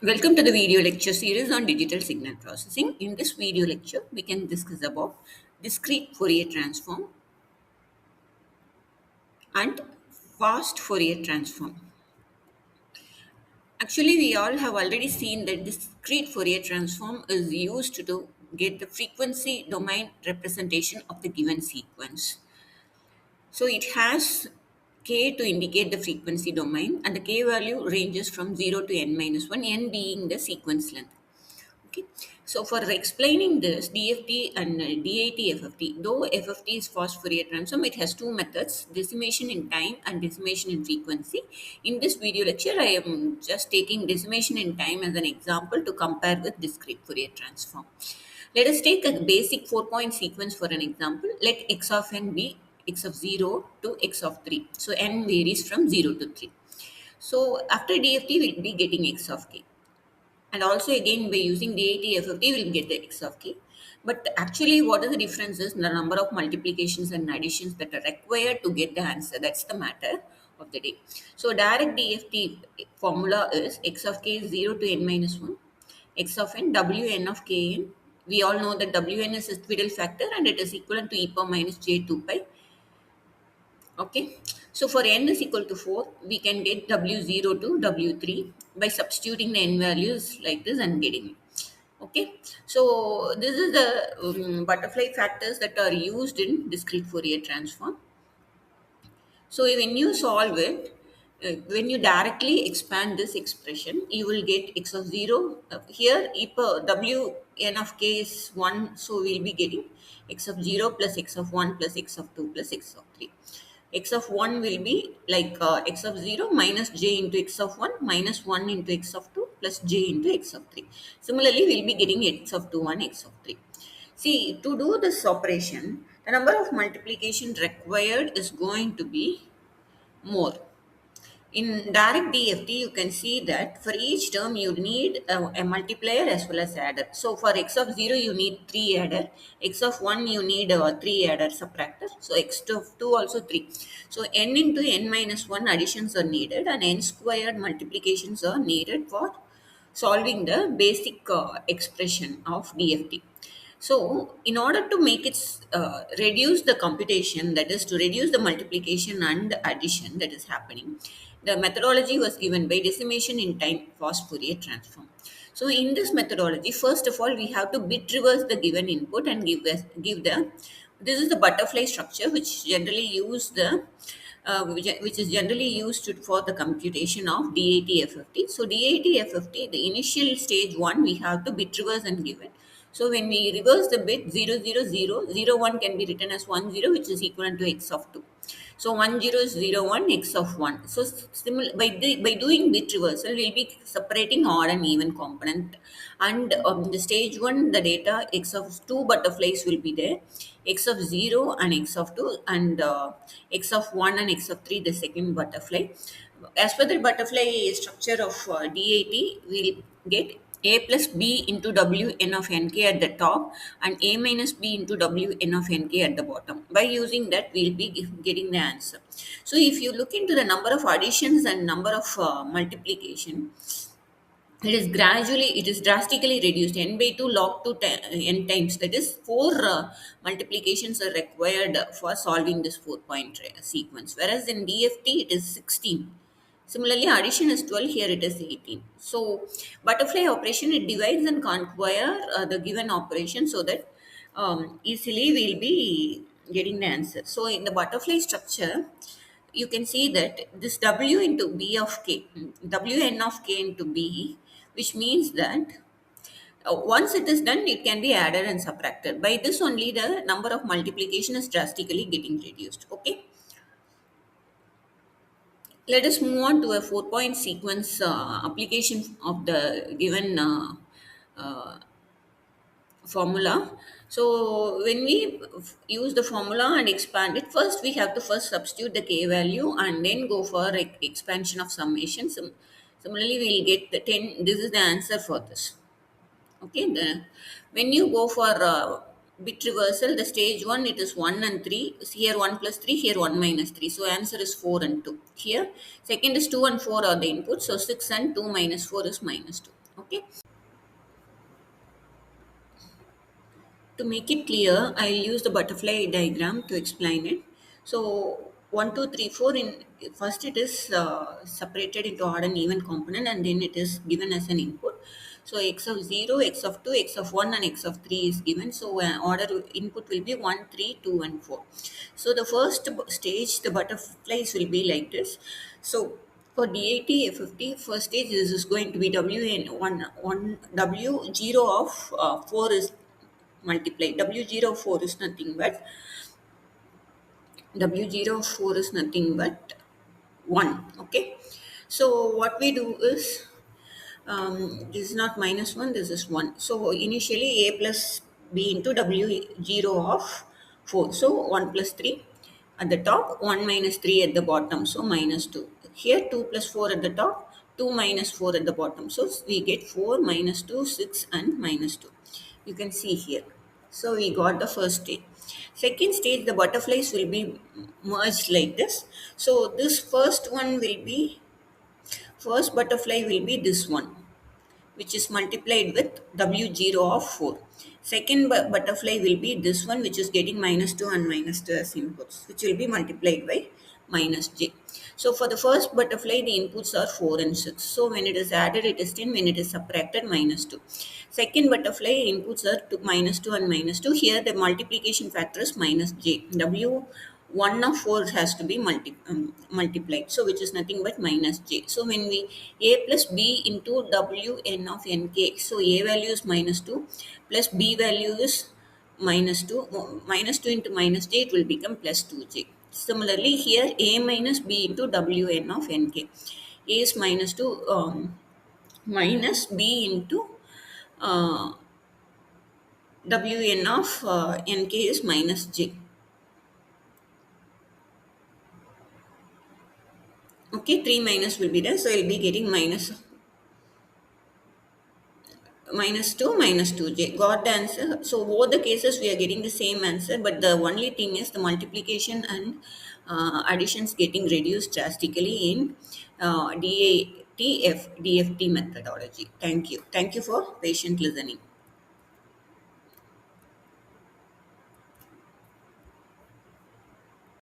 Welcome to the video lecture series on digital signal processing. In this video lecture, we can discuss about discrete Fourier transform and fast Fourier transform. Actually, we all have already seen that discrete Fourier transform is used to get the frequency domain representation of the given sequence. So it has k to indicate the frequency domain, and the k value ranges from 0 to n minus 1, n being the sequence length. Okay, so for explaining this DFT and DIT-FFT, though FFT is fast Fourier transform, it has two methods: decimation in time and decimation in frequency. In this video lecture, I am just taking decimation in time as an example to compare with discrete Fourier transform. Let us take a basic 4-point sequence for an example. Let x of n be x of 0 to x of 3. So n varies from 0 to 3. So after DFT, we'll be getting x of k, and also again by using DIT-FFT we'll get the x of k. But actually what is the difference is the number of multiplications and additions that are required to get the answer. That's the matter of the day. So direct DFT formula is x of k is 0 to n minus 1, x of n wn of kn. We all know that wn is a Twiddle factor and it is equivalent to e power minus j 2 pi. Okay, so for n is equal to 4, we can get W0 to W3 by substituting the n values like this and getting it. Okay, so this is the butterfly factors that are used in discrete Fourier transform. So when you solve it, when you directly expand this expression, you will get x of 0. Here, w n of k is 1, so we'll be getting x of 0 plus x of 1 plus x of 2 plus x of 3. X of 1 will be like x of 0 minus j into x of 1 minus 1 into x of 2 plus j into x of 3. Similarly, we'll be getting x of 2 and x of 3. See, to do this operation, the number of multiplication required is going to be more. In direct DFT, you can see that for each term you need a multiplier as well as adder. So for x of 0, you need 3 adder. X of 1, you need 3 adder subtractor. So x of 2 also 3. So n into n minus 1 additions are needed and n squared multiplications are needed for solving the basic expression of DFT. So, in order to make it reduce the computation, that is to reduce the multiplication and addition that is happening, the methodology was given by decimation in time fast Fourier transform. So, in this methodology, first of all, we have to bit reverse the given input and give the this is the butterfly structure which generally use the which is generally used for the computation of DIT-FFT. So DIT-FFT, the initial stage 1, we have to bit reverse and give it. So when we reverse the bit 0, 0, 0, 0, 1 can be written as 1, 0, which is equivalent to x of 2. So 1, 0 is 0, 1, x of 1. So by doing bit reversal, we'll be separating odd and even component. And the stage 1, the data x of 2 butterflies will be there, x of 0 and x of 2, and x of 1 and x of 3, the second butterfly. As per the butterfly structure of DIT, we'll get a plus b into w n of nk at the top and a minus b into w n of nk at the bottom. By using that, we'll be getting the answer. So if you look into the number of additions and number of multiplication, it is drastically reduced. N by 2 log to n times, that is 4 multiplications are required for solving this 4-point sequence, whereas in DFT it is 16. Similarly, addition is 12, here it is 18. So butterfly operation, it divides and conquer the given operation so that easily we'll be getting the answer. So in the butterfly structure, you can see that this w into b of k, wn of k into b, which means that once it is done, it can be added and subtracted. By this only, the number of multiplication is drastically getting reduced. Okay, let us move on to a 4-point sequence application of the given uh, formula. So when we use the formula and expand it, first we have to first substitute the k value and then go for expansion of summation. Similarly, we'll get the 10. This is the answer for this. Okay, when you go for bit reversal, the stage 1, it is 1 and 3. Here 1 plus 3, here 1 minus 3. So answer is 4 and 2. Here second is 2 and 4 are the inputs. So 6 and 2 minus 4 is minus 2. Okay. To make it clear, I'll use the butterfly diagram to explain it. So 1, 2, 3, 4. In first it is separated into odd and even component, and then it is given as an input. So x of 0, x of 2, x of 1, and x of 3 is given. So order input will be 1, 3, 2, and 4. So the first stage, the butterflies will be like this. So for DAT F50, first stage is going to be W and 1 W 0 of 4 is multiply. W04 is nothing but W04 is nothing but 1. Okay. So what we do is, this is not minus 1, this is 1. So initially A plus B into W0 of 4. So 1 plus 3 at the top, 1 minus 3 at the bottom. So minus 2. Here 2 plus 4 at the top, 2 minus 4 at the bottom. So we get 4 minus 2, 6 and minus 2. You can see here. So we got the first stage. Second stage, the butterflies will be merged like this. So this first butterfly will be this one, which is multiplied with W0 of 4. Second butterfly will be this one, which is getting minus 2 and minus 2 as inputs, which will be multiplied by minus j. So for the first butterfly, the inputs are 4 and 6. So when it is added, it is 10. When it is subtracted, minus 2. Second butterfly, inputs are minus 2 and minus 2. Here, the multiplication factor is minus j. W 1 of 4 has to be multiplied, so which is nothing but minus j. So when we a plus b into w n of nk, so a value is minus 2 plus b value is minus 2. Minus 2 into minus j, it will become plus 2j. Similarly here, a minus b into w n of nk, a is minus 2, minus b into uh, w n of nk is minus j. Okay, 3 minus will be there. So I'll be getting minus 2 minus 2j. Got the answer. So both the cases we are getting the same answer, but the only thing is the multiplication and additions getting reduced drastically in DATF, DFT methodology. Thank you. Thank you for patient listening.